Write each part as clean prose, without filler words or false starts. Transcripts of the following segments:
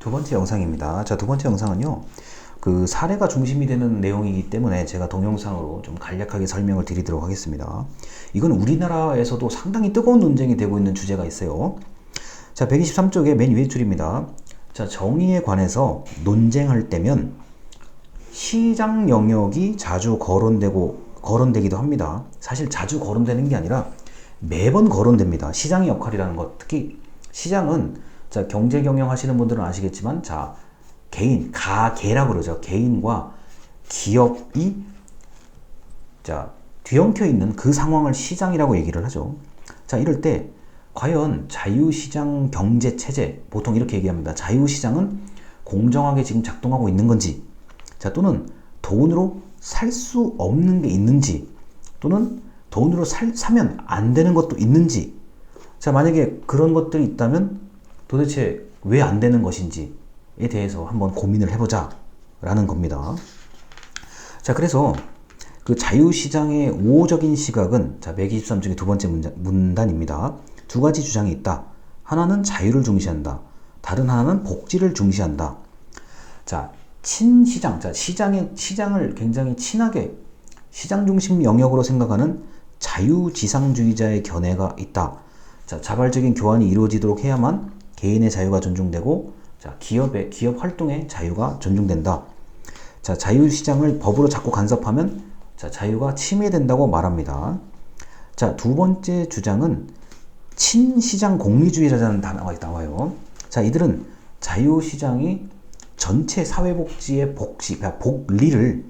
두 번째 영상입니다. 자, 두 번째 영상은요, 그 사례가 중심이 되는 내용이기 때문에 제가 동영상으로 좀 간략하게 설명을 드리도록 하겠습니다. 이건 우리나라에서도 상당히 뜨거운 논쟁이 되고 있는 주제가 있어요. 자, 123쪽의 맨 위에 줄입니다. 자, 정의에 관해서 논쟁할 때면 시장 영역이 자주 거론되기도 합니다. 사실 자주 거론되는 게 아니라 매번 거론됩니다. 시장의 역할이라는 것, 특히 시장은 자, 경제 경영 하시는 분들은 아시겠지만, 자, 가계라고 그러죠. 개인과 기업이 자, 뒤엉켜 있는 그 상황을 시장이라고 얘기를 하죠. 자, 이럴 때 과연 자유시장 경제 체제, 보통 이렇게 얘기합니다. 자유시장은 공정하게 지금 작동하고 있는 건지, 자, 또는 돈으로 살 수 없는 게 있는지, 또는 돈으로 사면 안 되는 것도 있는지, 자, 만약에 그런 것들이 있다면 도대체 왜 안 되는 것인지에 대해서 한번 고민을 해보자 라는 겁니다. 자, 그래서 그 자유시장의 우호적인 시각은, 자, 123쪽의 두 번째 문단입니다. 두 가지 주장이 있다. 하나는 자유를 중시한다. 다른 하나는 복지를 중시한다. 자, 친시장, 자, 시장을 굉장히 친하게 시장 중심 영역으로 생각하는 자유지상주의자의 견해가 있다. 자, 자발적인 교환이 이루어지도록 해야만 개인의 자유가 존중되고, 자, 기업 활동의 자유가 존중된다. 자, 자유시장을 법으로 자꾸 간섭하면, 자, 자유가 침해된다고 말합니다. 자, 두 번째 주장은 친시장 공리주의자라는 단어가 나와요. 자, 이들은 자유시장이 전체 사회복지의 복리를,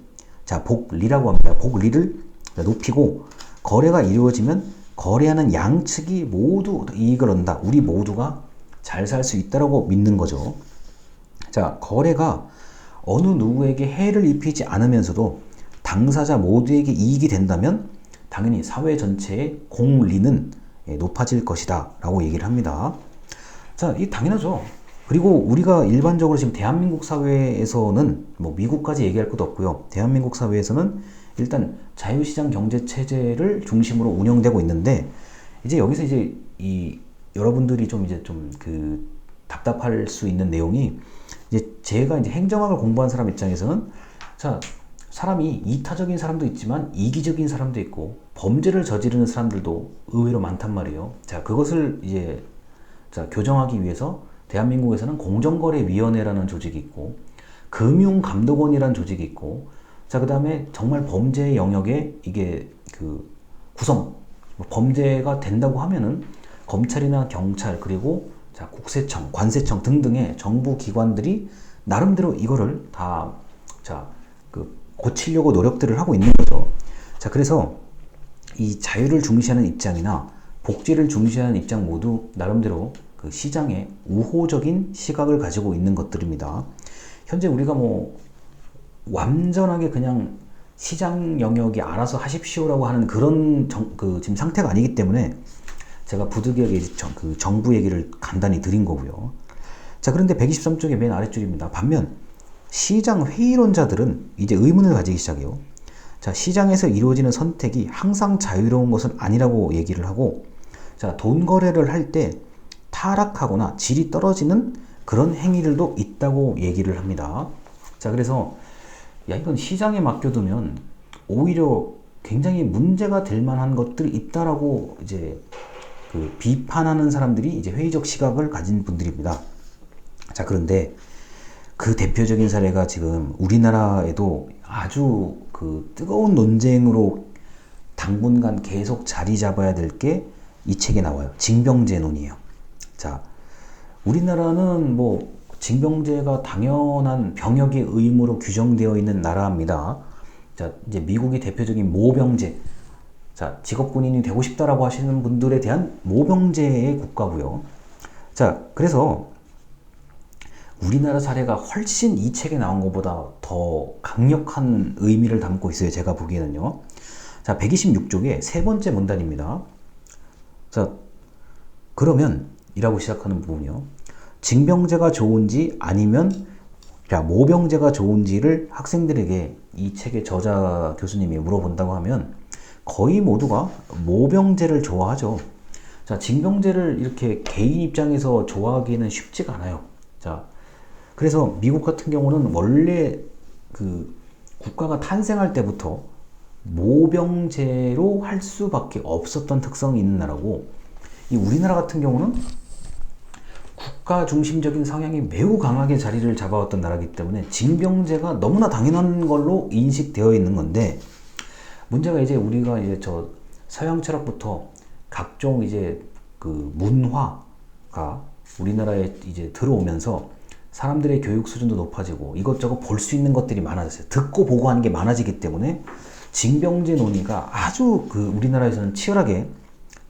자, 복리라고 합니다. 복리를 높이고, 거래가 이루어지면 거래하는 양측이 모두 이익을 얻는다. 우리 모두가 잘 살 수 있다라고 믿는 거죠. 자, 거래가 어느 누구에게 해를 입히지 않으면서도 당사자 모두에게 이익이 된다면 당연히 사회 전체의 공리는 높아질 것이다 라고 얘기를 합니다. 자, 이 당연하죠. 그리고 우리가 일반적으로 지금 대한민국 사회에서는 뭐 미국까지 얘기할 것도 없고요. 대한민국 사회에서는 일단 자유시장 경제체제를 중심으로 운영되고 있는데, 이제 여기서 이제 여러분들이 좀 답답할 수 있는 내용이, 이제 제가 이제 행정학을 공부한 사람 입장에서는, 자, 사람이 이타적인 사람도 있지만 이기적인 사람도 있고 범죄를 저지르는 사람들도 의외로 많단 말이에요. 자, 그것을 이제 교정하기 위해서 대한민국에서는 공정거래위원회라는 조직이 있고, 금융감독원이라는 조직이 있고, 자, 그 다음에 정말 범죄 영역에 이게 범죄가 된다고 하면은 검찰이나 경찰, 그리고 자, 국세청, 관세청 등등의 정부 기관들이 나름대로 이거를 다 고치려고 노력들을 하고 있는 거죠. 자, 그래서 이 자유를 중시하는 입장이나 복지를 중시하는 입장 모두 나름대로 그 시장에 우호적인 시각을 가지고 있는 것들입니다. 현재 우리가 뭐 완전하게 그냥 시장 영역이 알아서 하십시오라고 하는 그런 지금 상태가 아니기 때문에 제가 부득이하게 정부 얘기를 간단히 드린 거고요. 자, 그런데 123쪽의 맨 아랫줄입니다. 반면 시장 회의론자들은 이제 의문을 가지기 시작해요. 자, 시장에서 이루어지는 선택이 항상 자유로운 것은 아니라고 얘기를 하고, 자, 돈 거래를 할 때 타락하거나 질이 떨어지는 그런 행위들도 있다고 얘기를 합니다. 자, 그래서 야, 이건 시장에 맡겨두면 오히려 굉장히 문제가 될 만한 것들이 있다라고 이제 비판하는 사람들이 이제 회의적 시각을 가진 분들입니다. 자, 그런데 그 대표적인 사례가 지금 우리나라에도 아주 뜨거운 논쟁으로 당분간 계속 자리 잡아야 될 게 이 책에 나와요. 징병제론이에요. 자, 우리나라는 뭐 징병제가 당연한 병역의 의무로 규정되어 있는 나라입니다. 자, 이제 미국이 대표적인 모병제, 자, 직업군인이 되고 싶다라고 하시는 분들에 대한 모병제의 국가고요. 자, 그래서 우리나라 사례가 훨씬 이 책에 나온 것보다 더 강력한 의미를 담고 있어요. 제가 보기에는요. 자, 126쪽의 세 번째 문단입니다. 자, 그러면 이라고 시작하는 부분이요. 징병제가 좋은지 아니면 모병제가 좋은지를 학생들에게 이 책의 저자 교수님이 물어본다고 하면 거의 모두가 모병제를 좋아하죠. 자, 징병제를 이렇게 개인 입장에서 좋아하기는 쉽지가 않아요. 자, 그래서 미국 같은 경우는 원래 그 국가가 탄생할 때부터 모병제로 할 수밖에 없었던 특성이 있는 나라고, 이 우리나라 같은 경우는 국가 중심적인 성향이 매우 강하게 자리를 잡아왔던 나라이기 때문에 징병제가 너무나 당연한 걸로 인식되어 있는 건데, 문제가 이제 우리가 이제 저 서양 철학부터 각종 이제 그 문화가 우리나라에 이제 들어오면서 사람들의 교육 수준도 높아지고 이것저것 볼 수 있는 것들이 많아졌어요. 듣고 보고 하는 게 많아지기 때문에 징병제 논의가 아주 그 우리나라에서는 치열하게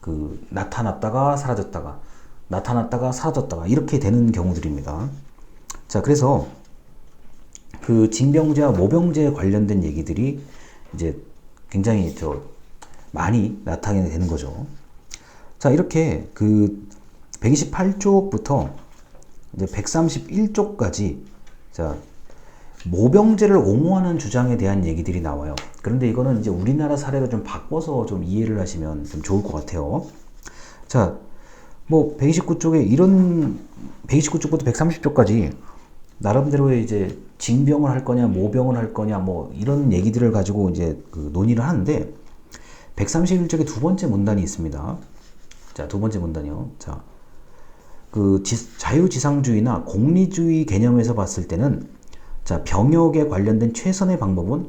그 나타났다가 사라졌다가 나타났다가 사라졌다가 이렇게 되는 경우들입니다. 자, 그래서 그 징병제와 모병제에 관련된 얘기들이 이제 굉장히 많이 나타나게 되는 거죠. 자, 이렇게 그 128쪽부터 이제 131쪽까지 자, 모병제를 옹호하는 주장에 대한 얘기들이 나와요. 그런데 이거는 이제 우리나라 사례로 좀 바꿔서 좀 이해를 하시면 좀 좋을 것 같아요. 자, 뭐 129쪽에 이런 129쪽부터 130쪽까지 나름대로의 이제 징병을 할 거냐 모병을 할 거냐 뭐 이런 얘기들을 가지고 이제 그 논의를 하는데, 131쪽에 두 번째 문단이 있습니다. 자, 두 번째 문단이요. 자, 그 자유지상주의나 공리주의 개념에서 봤을 때는 자, 병역에 관련된 최선의 방법은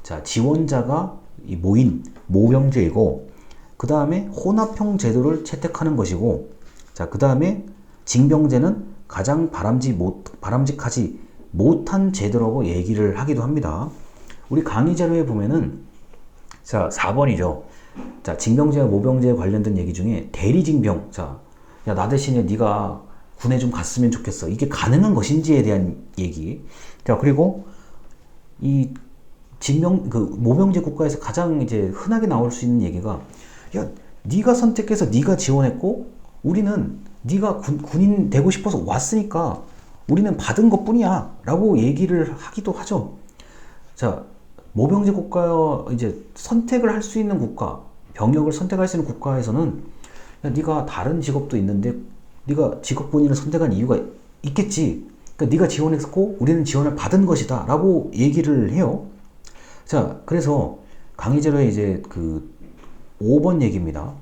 자, 지원자가 이 모인 모병제이고, 그 다음에 혼합형 제도를 채택하는 것이고, 자, 그 다음에 징병제는 가장 바람직하지 못한 제도라고 얘기를 하기도 합니다. 우리 강의 자료에 보면은 자, 4번이죠. 자, 징병제와 모병제에 관련된 얘기 중에 대리징병. 자, 야, 나 대신에 네가 군에 좀 갔으면 좋겠어. 이게 가능한 것인지에 대한 얘기. 자, 그리고 이 모병제 국가에서 가장 이제 흔하게 나올 수 있는 얘기가, 야, 네가 선택해서 네가 지원했고 우리는 네가 군인 되고 싶어서 왔으니까 우리는 받은 것뿐이야 라고 얘기를 하기도 하죠. 자, 모병제 국가 이제 선택을 할 수 있는 국가, 병역을 선택할 수 있는 국가에서는 야, 네가 다른 직업도 있는데 네가 직업군인을 선택한 이유가 있겠지. 그러니까 네가 지원했고 우리는 지원을 받은 것이다 라고 얘기를 해요. 자, 그래서 강의 자료에 이제 그 5번 얘기입니다.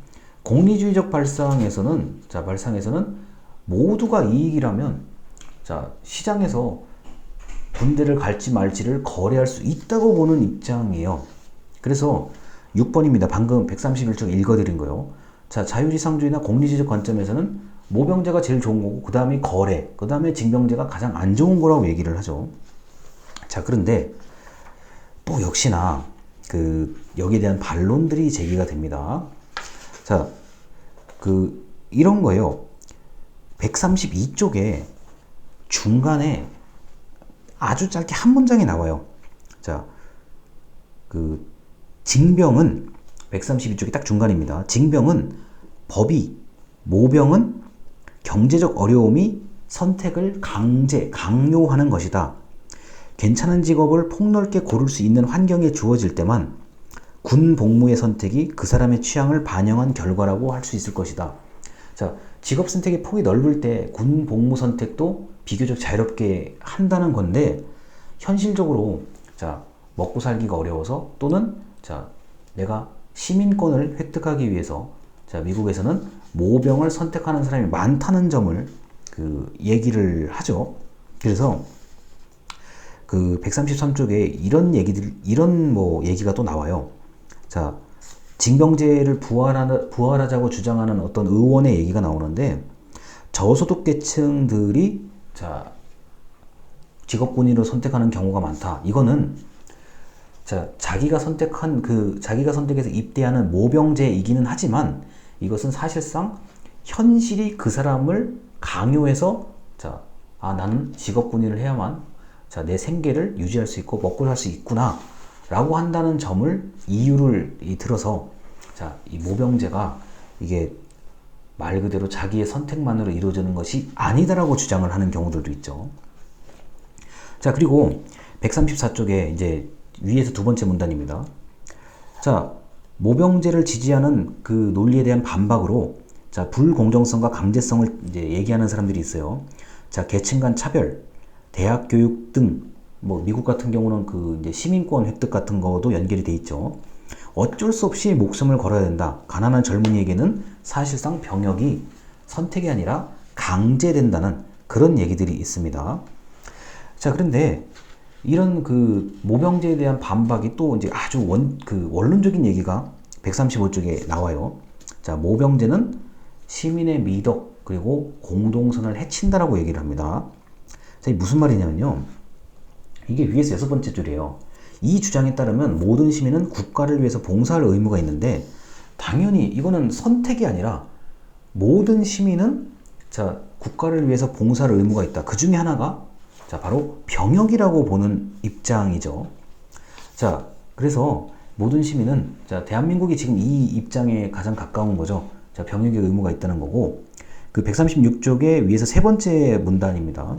공리주의적 발상에서는 모두가 이익이라면 자, 시장에서 군대를 갈지 말지를 거래할 수 있다고 보는 입장이에요. 그래서 6번입니다. 방금 131쪽 읽어드린 거요. 자, 자유지상주의나 공리주의적 관점에서는 모병제가 제일 좋은 거고, 그 다음에 거래, 그 다음에 징병제가 가장 안 좋은 거라고 얘기를 하죠. 자, 그런데 또 역시나 여기에 대한 반론들이 제기가 됩니다. 자, 이런 거예요. 132쪽에 중간에 아주 짧게 한 문장이 나와요. 자, 징병은 132쪽이 딱 중간입니다. 징병은 법이, 모병은 경제적 어려움이 선택을 강요하는 것이다. 괜찮은 직업을 폭넓게 고를 수 있는 환경에 주어질 때만 군 복무의 선택이 그 사람의 취향을 반영한 결과라고 할 수 있을 것이다. 자, 직업 선택의 폭이 넓을 때 군 복무 선택도 비교적 자유롭게 한다는 건데, 현실적으로 자, 먹고 살기가 어려워서 또는 자, 내가 시민권을 획득하기 위해서 자, 미국에서는 모병을 선택하는 사람이 많다는 점을 얘기를 하죠. 그래서 133쪽에 이런 얘기가 또 나와요. 자, 징병제를 부활하자고 주장하는 어떤 의원의 얘기가 나오는데, 저소득 계층들이 자, 직업군인으로 선택하는 경우가 많다. 이거는 자, 자기가 선택해서 입대하는 모병제이기는 하지만 이것은 사실상 현실이 그 사람을 강요해서 자, 나는 직업군인을 해야만 자, 내 생계를 유지할 수 있고 먹고 살 수 있구나 라고 한다는 점을 이유를 들어서 자, 이 모병제가 이게 말 그대로 자기의 선택만으로 이루어지는 것이 아니다라고 주장을 하는 경우들도 있죠. 자, 그리고 134쪽에 이제 위에서 두 번째 문단입니다. 자, 모병제를 지지하는 그 논리에 대한 반박으로 자, 불공정성과 강제성을 이제 얘기하는 사람들이 있어요. 자, 계층 간 차별, 대학 교육 등, 뭐 미국 같은 경우는 그 이제 시민권 획득 같은 거도 연결이 돼 있죠. 어쩔 수 없이 목숨을 걸어야 된다. 가난한 젊은이에게는 사실상 병역이 선택이 아니라 강제된다는 그런 얘기들이 있습니다. 자, 그런데 이런 그 모병제에 대한 반박이 또 이제 아주 원론적인 얘기가 135쪽에 나와요. 자, 모병제는 시민의 미덕 그리고 공동선을 해친다라고 얘기를 합니다. 자, 이게 무슨 말이냐면요. 이게 위에서 6번째 줄이에요. 이 주장에 따르면 모든 시민은 국가를 위해서 봉사할 의무가 있는데, 당연히 이거는 선택이 아니라 모든 시민은 자, 국가를 위해서 봉사할 의무가 있다. 그 중에 하나가 자, 바로 병역이라고 보는 입장이죠. 자, 그래서 모든 시민은 자, 대한민국이 지금 이 입장에 가장 가까운 거죠. 자, 병역의 의무가 있다는 거고, 그 136쪽의 위에서 세 번째 문단입니다.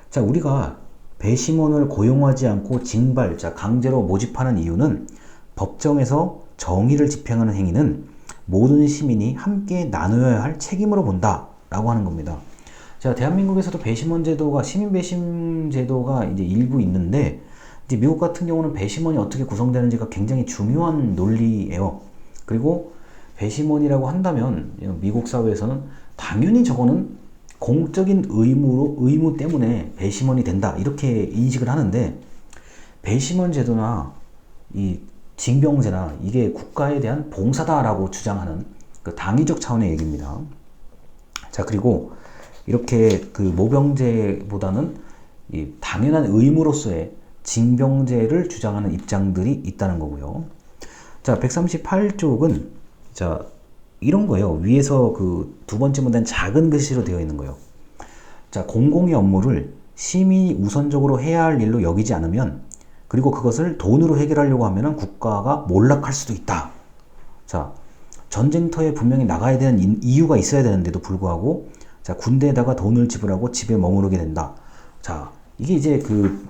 자, 우리가 배심원을 고용하지 않고 징발, 자, 강제로 모집하는 이유는 법정에서 정의를 집행하는 행위는 모든 시민이 함께 나누어야 할 책임으로 본다 라고 하는 겁니다. 자, 대한민국에서도 배심원 제도가, 시민 배심 제도가 이제 일부 있는데, 이제 미국 같은 경우는 배심원이 어떻게 구성되는지가 굉장히 중요한 논리예요. 그리고 배심원이라고 한다면 미국 사회에서는 당연히 저거는 공적인 의무 때문에 배심원이 된다 이렇게 인식을 하는데, 배심원 제도나 이 징병제나 이게 국가에 대한 봉사다라고 주장하는 그 당위적 차원의 얘기입니다. 자, 그리고 이렇게 그 모병제보다는 이 당연한 의무로서의 징병제를 주장하는 입장들이 있다는 거고요. 자, 138쪽은 자, 이런 거예요. 위에서 그 두 번째 문단 작은 글씨로 되어 있는 거예요. 자, 공공의 업무를 시민이 우선적으로 해야 할 일로 여기지 않으면, 그리고 그것을 돈으로 해결하려고 하면 국가가 몰락할 수도 있다. 자, 전쟁터에 분명히 나가야 되는 이유가 있어야 되는데도 불구하고 자, 군대에다가 돈을 지불하고 집에 머무르게 된다. 자, 이게 이제 그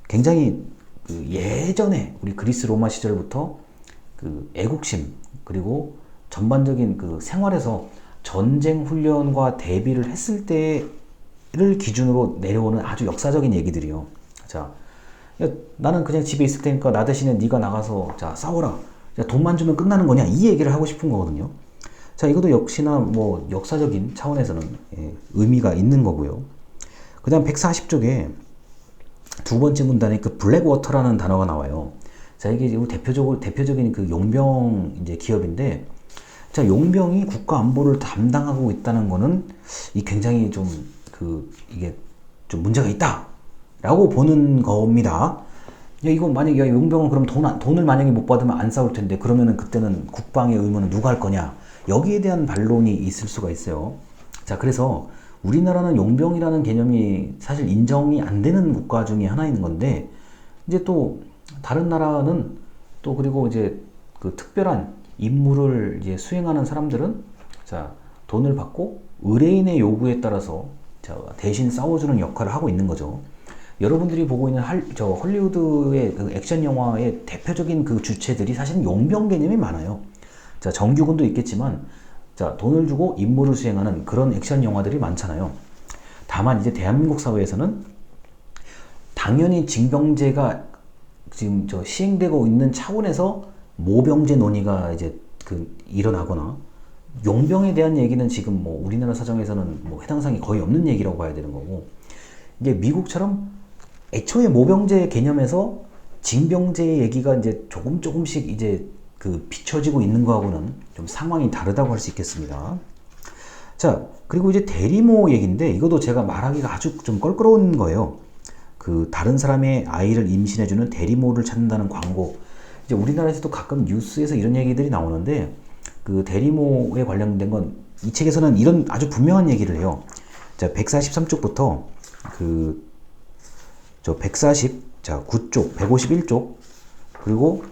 굉장히 그 예전에 우리 그리스 로마 시절부터 그 애국심 그리고 전반적인 그 생활에서 전쟁 훈련과 대비를 했을 때를 기준으로 내려오는 아주 역사적인 얘기들이요. 자, 야, 나는 그냥 집에 있을 테니까 나 대신에 네가 나가서 자, 싸워라. 야, 돈만 주면 끝나는 거냐? 이 얘기를 하고 싶은 거거든요. 자, 이것도 역시나 뭐 역사적인 차원에서는 의미가 있는 거고요. 그 다음 140쪽에 두 번째 문단에 그 블랙워터라는 단어가 나와요. 자, 이게 대표적인 그 용병 이제 기업인데, 자, 용병이 국가 안보를 담당하고 있다는 거는 이 굉장히 좀 이게 좀 문제가 있다라고 보는 겁니다. 야, 이거 만약에 용병은 그럼 돈을 만약에 못 받으면 안 싸울 텐데, 그러면은 그때는 국방의 의무는 누가 할 거냐? 여기에 대한 반론이 있을 수가 있어요. 자, 그래서 우리나라는 용병이라는 개념이 사실 인정이 안 되는 국가 중에 하나인 건데, 이제 또 다른 나라는 또 그리고 이제 그 특별한 임무를 이제 수행하는 사람들은 자, 돈을 받고 의뢰인의 요구에 따라서 자, 대신 싸워주는 역할을 하고 있는 거죠. 여러분들이 보고 있는 헐리우드의 그 액션 영화의 대표적인 그 주체들이 사실은 용병 개념이 많아요. 자, 정규군도 있겠지만 자, 돈을 주고 임무를 수행하는 그런 액션 영화들이 많잖아요. 다만 이제 대한민국 사회에서는 당연히 징병제가 지금 시행되고 있는 차원에서 모병제 논의가 이제 일어나거나, 용병에 대한 얘기는 지금 뭐 우리나라 사정에서는 뭐 해당 사항이 거의 없는 얘기라고 봐야 되는 거고, 이제 미국처럼 애초에 모병제 개념에서 징병제 얘기가 이제 조금씩 이제 비춰지고 있는 거하고는 좀 상황이 다르다고 할 수 있겠습니다. 자, 그리고 이제 대리모 얘기인데, 이것도 제가 말하기가 아주 좀 껄끄러운 거예요. 그 다른 사람의 아이를 임신해주는 대리모를 찾는다는 광고. 이제 우리나라에서도 가끔 뉴스에서 이런 얘기들이 나오는데, 그 대리모에 관련된 건 이 책에서는 이런 아주 분명한 얘기를 해요. 자, 143쪽부터 149쪽, 151쪽, 그리고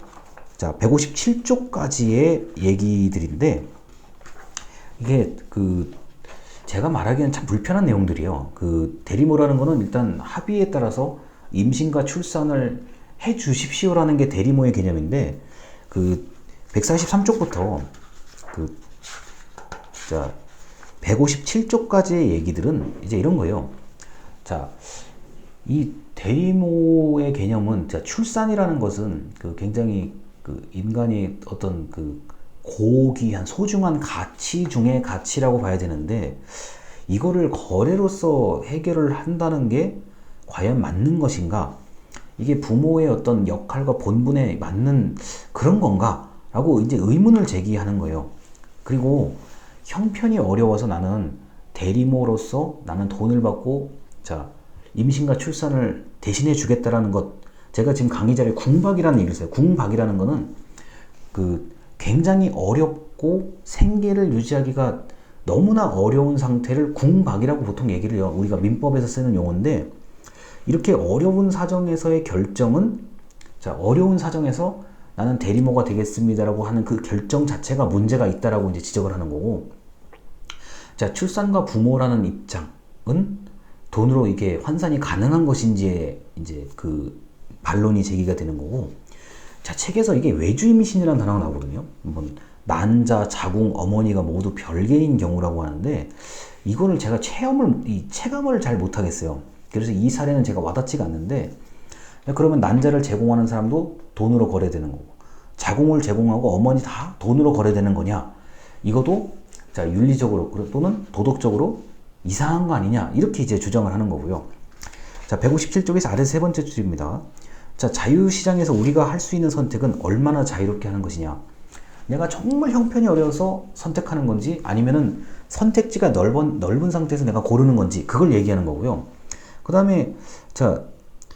자, 157쪽까지의 얘기들인데, 이게 제가 말하기엔 참 불편한 내용들이에요. 대리모라는 거는 일단 합의에 따라서 임신과 출산을 해 주십시오라는 게 대리모의 개념인데, 143쪽부터 자, 157쪽까지의 얘기들은 이제 이런 거예요. 자, 이 대리모의 개념은 자, 출산이라는 것은 그 굉장히 그 인간이 어떤 그 고귀한 소중한 가치 중의 가치라고 봐야 되는데 이거를 거래로서 해결을 한다는 게 과연 맞는 것인가? 이게 부모의 어떤 역할과 본분에 맞는 그런 건가? 라고 이제 의문을 제기하는 거예요. 그리고 형편이 어려워서 나는 대리모로서 나는 돈을 받고 자 임신과 출산을 대신해 주겠다라는 것 제가 지금 강의 자리에 궁박이라는 얘기를 써요. 궁박이라는 거는 그 굉장히 어렵고 생계를 유지하기가 너무나 어려운 상태를 궁박이라고 보통 얘기를 해요. 우리가 민법에서 쓰는 용어인데 이렇게 어려운 사정에서의 결정은 자 어려운 사정에서 나는 대리모가 되겠습니다라고 하는 그 결정 자체가 문제가 있다라고 이제 지적을 하는 거고 자 출산과 부모라는 입장은 돈으로 이게 환산이 가능한 것인지에 이제 그 반론이 제기가 되는 거고 자 책에서 이게 외주임신이라는 단어가 나오거든요. 난자, 자궁, 어머니가 모두 별개인 경우라고 하는데 이거를 제가 체감을 잘 못하겠어요. 그래서 이 사례는 제가 와닿지가 않는데 그러면 난자를 제공하는 사람도 돈으로 거래되는 거고 자궁을 제공하고 어머니 다 돈으로 거래되는 거냐 이것도 자 윤리적으로 또는 도덕적으로 이상한 거 아니냐 이렇게 이제 주장을 하는 거고요. 자 157쪽에서 아래 세 번째 줄입니다. 자 자유시장에서 우리가 할 수 있는 선택은 얼마나 자유롭게 하는 것이냐 내가 정말 형편이 어려워서 선택하는 건지 아니면은 선택지가 넓은 상태에서 내가 고르는 건지 그걸 얘기하는 거고요. 그 다음에 자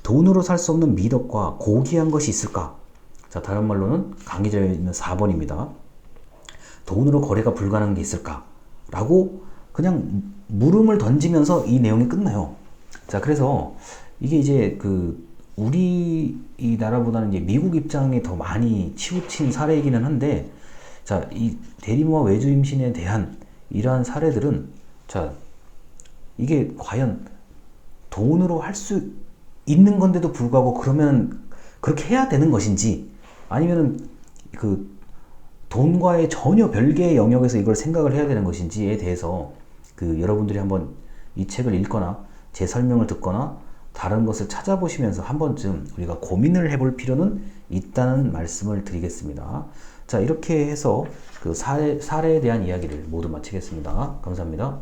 돈으로 살 수 없는 미덕과 고귀한 것이 있을까? 자 다른 말로는 강의자에 있는 4번입니다. 돈으로 거래가 불가능한 게 있을까? 라고 그냥 물음을 던지면서 이 내용이 끝나요. 자 그래서 이게 이제 그 우리 나라보다는 이제 미국 입장에 더 많이 치우친 사례이기는 한데 자 이 대리모와 외주임신에 대한 이러한 사례들은 자 이게 과연 돈으로 할 수 있는 건데도 불구하고 그러면 그렇게 해야 되는 것인지 아니면은 그 돈과의 전혀 별개의 영역에서 이걸 생각을 해야 되는 것인지에 대해서 그 여러분들이 한번 이 책을 읽거나 제 설명을 듣거나 다른 것을 찾아보시면서 한 번쯤 우리가 고민을 해볼 필요는 있다는 말씀을 드리겠습니다. 자 이렇게 해서 그 사례에 대한 이야기를 모두 마치겠습니다. 감사합니다.